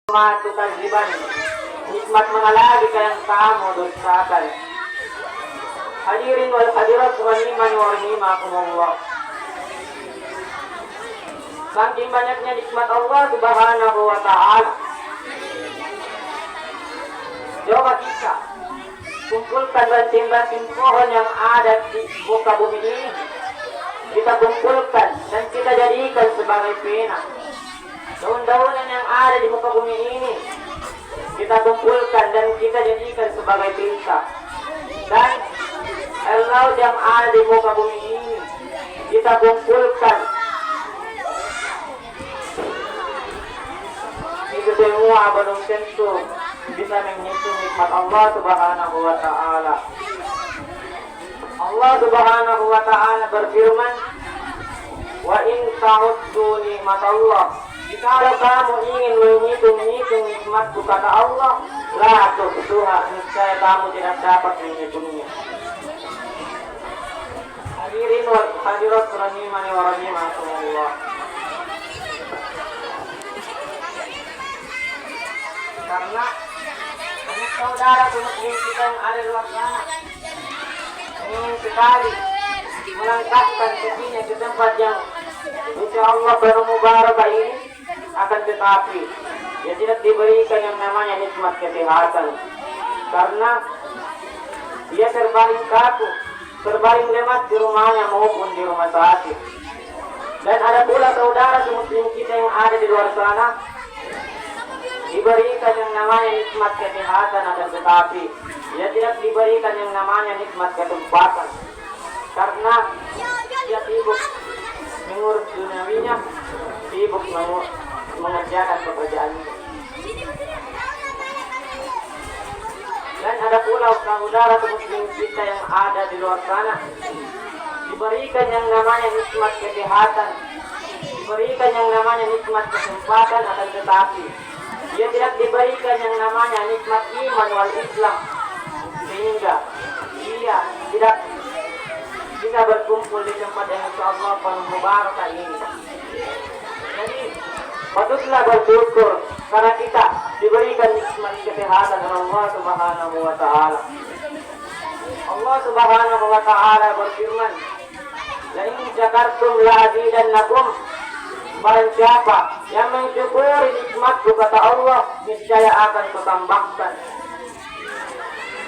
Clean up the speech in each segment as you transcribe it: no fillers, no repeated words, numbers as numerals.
Matukaziban, nikmat mengalami kayang kamu dosakan. Hadirin wal hadirat rahiman wa rahimakumullah. Saking banyaknya nikmat Allah Subhanahu wa ta'ala, coba kita kumpulkan ranting-ranting pohon yang ada di muka bumi ini. Kita kumpulkan dan kita jadikan sebagai pena. Daun-daunan yang ada di muka bumi ini kita kumpulkan dan kita jadikan sebagai tinta. Dan air laut yang ada di muka bumi ini kita kumpulkan. Itu semua belum tentu bisa menghitung nikmat Allah Subhanahu wa ta'ala. Allah Subhanahu wa ta'ala berfirman, wa in ta'uddu nikmatallah, jika kamu ingin menghitung nikmatku, kata Allah, la tuhsuha, niscaya kamu tidak dapat menghitungnya. Hadirin wal hadirat rahimani wa rahimakumullah. Karena banyak saudara muslim kita yang ada di luar sana ingin sekali melangkahkan kakinya ke tempat yang insya Allah penuh mubarakah ini, akan tetapi dia tidak diberikan yang namanya nikmat kesehatan karena dia terbaring kaku, terbaring lemah di rumahnya maupun di rumah sakit. Dan ada pula saudara muslim kita yang ada di luar sana diberikan yang namanya nikmat kesehatan, akan tetapi dia tidak diberikan yang namanya nikmat ketempatan karena dia sibuk mengurus duniawinya, sibuk mengerjakan pekerjaannya. Dan ada pula saudara muslim kita yang ada di luar sana diberikan yang namanya nikmat kesehatan, diberikan yang namanya nikmat kesempatan, akan tetapi dia tidak diberikan yang namanya nikmat iman wal Islam, sehingga dia tidak bisa berkumpul di tempat yang insyaallah penuh mubarakah ini. Jadi patutlah bersyukur karena kita diberikan nikmat kesehatan oleh Allah Subhanahu wa ta'ala. Allah Subhanahu wa ta'ala berfirman, la in syakartum la azidannakum, barang siapa yang mensyukuri nikmatku, kata Allah, niscaya akan kutambahkan.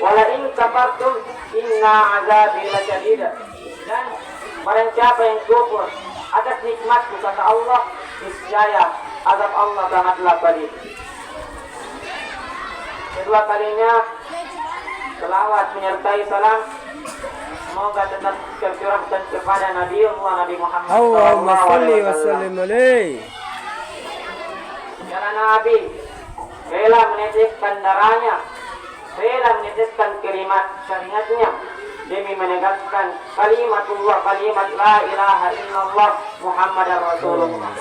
Wala in kafartum inna azabi lasyadid, dan barang siapa yang kufur atas nikmatku, kata Allah, niscaya azab Allah sangatlah pedih. Kedua kalinya selawat menyertai salam semoga tetap tercurahkan kepada Nabi Allah Nabi Muhammad Allahumma salli wa sallim alaihi. Karena Nabi rela menitipkan darahnya, rela menitipkan kalimat syariatnya demi menegakkan kalimatullah, kalimat la ilaha illallah Muhammadar Rasulullah.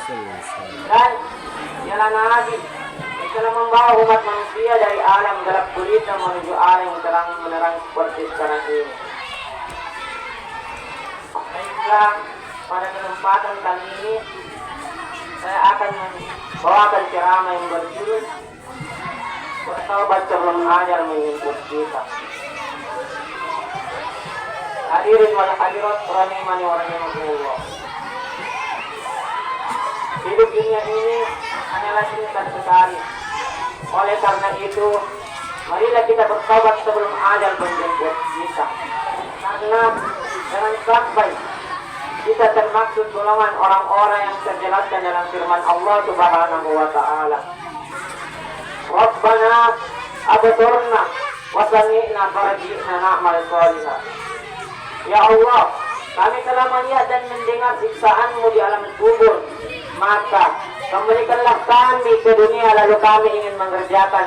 Dan jalan Nabi yang telah membawa umat manusia dari alam gelap gulita menuju alam yang terang menerang seperti sekarang ini. Baiklah, pada kesempatan kali ini saya akan membawakan ceramah yang berjudul bertaubat sebelum ajal menjemput kita. Hadirin wal hadirat rahimani wa rahimakumullah. Hidup dunia ini hanyalah singkat sekali. Oleh karena itu, marilah kita bertaubat sebelum ajal menjemput kita. Karena jangan sampai kita termaksud golongan orang-orang yang terjelaskan dalam firman Allah Subhanahu wa ta'ala. Rabbana absurna wa sami'na farji'na na'mal shalihan. Ya Allah, kami telah melihat dan mendengar siksaan-Mu di alam kubur, maka kembalikanlah kami ke dunia lalu kami ingin mengerjakan,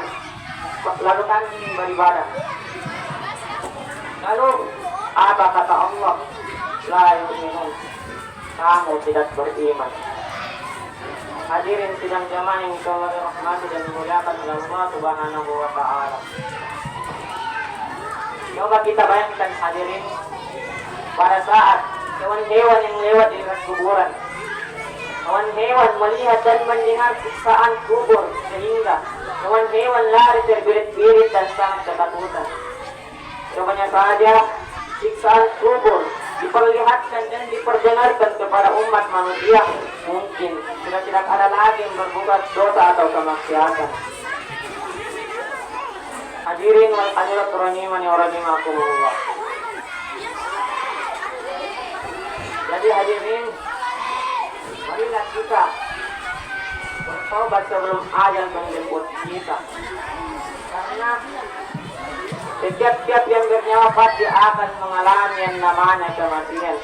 lalu kami ingin beribadah. Lalu apa kata Allah? La yu'minun, kamu tidak beriman. Hadirin sidang jamaah yang Allah dirahmati dan dimuliakan oleh Allah Subhanahu wa ta'ala. Coba kita bayangkan hadirin, pada saat hewan-hewan yang lewat di kuburan, hewan-hewan melihat dan mendengar siksaan kubur sehingga hewan lari terbirit-birit dan sangat ketakutan. Contohnya saja, siksaan kubur diperlihatkan dan diperdengarkan kepada umat manusia, mungkin sudah tidak ada lagi yang berbuat dosa atau kemaksiatan. Hadirin wal hadirat rahimani wa rahimakumullah. Jadi hadirin, marilah kita bertobat sebelum ajal menjemput kita. Karena setiap yang bernyawa pasti akan mengalami yang namanya kematian.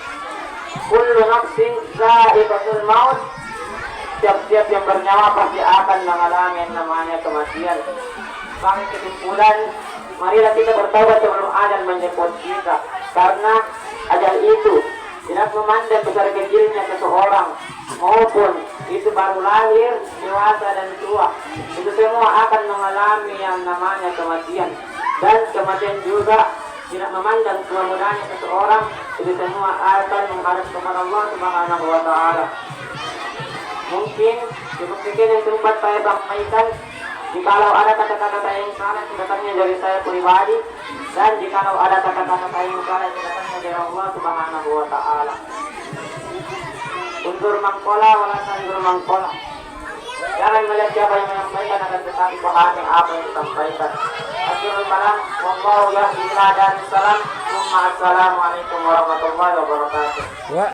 Kullu nafsin dha'iqatul maut. Setiap yang bernyawa pasti akan mengalami yang namanya kematian. Bagi kesimpulan, marilah kita bertobat sebelum ajal menjemput kita. Karena ajal itu tidak memandang besar kecilnya seseorang, maupun itu baru lahir, dewasa dan tua. Itu semua akan mengalami yang namanya kematian. Dan kematian juga tidak memandang tua mudanya seseorang. Itu semua akan menghadap kepada Allah Subhanahu wa Ta'ala. Mungkin cukup sekian yang sempat saya sampaikan. Jikalau ada kata-kata yang salah, datangnya dari saya pribadi, dan jikalau ada kata-kata yang salah, datangnya dari Allah Subhanahu wa Ta'ala. Undur mangkola walasan undur mangkola. Jangan melihat siapa yang menyampaikan, akan tetapi pahami apa yang disampaikan. Akhirul kalam, wallahu yahdi ila daris salam. Assalamualaikum warahmatullahi wabarakatuh.